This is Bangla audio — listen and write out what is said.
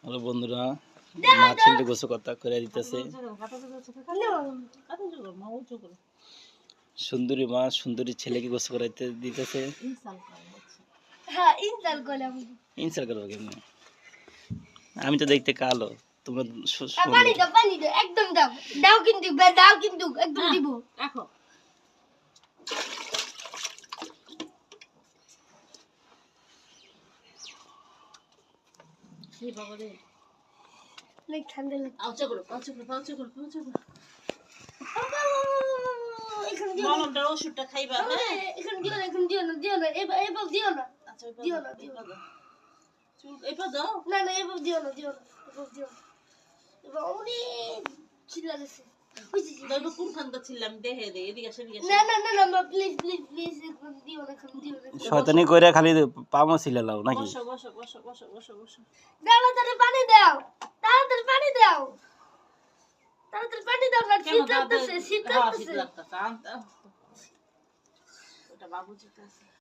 হ্যালো বন্ধুরা, মা ছেলে গোসল কথা করে দিতেছে। সুন্দরী মা সুন্দরী ছেলেকে গোসল করাইতে দিতেছে। ইনসাল করবো কেমনি? আমি তো দেখতে কালো, তোমরা পানি দাও একদম দাও দাও কিন্তু একদম দিব রাখো এই বাবা রে লেগ ঠান্ডা লাগে আউচা করো মলমটা ওষুধটা খাইবা হ্যাঁ এখন দিও না এবার দিও না আচ্ছা দিও না চুল এবার দাও না এবার দিও না এবার অনেক চিল্লাছে দাদু কোনখানটা ছিলাম দেখে দে এদিকে আসে না প্লিজ এখন দিও না শয়তানি কইরা খালি পামো ছিলালাও নাকি? বসো তাড়াতাড়ি পানি দাও না শীত লাগতেছে ওটা বাবুজি কাছে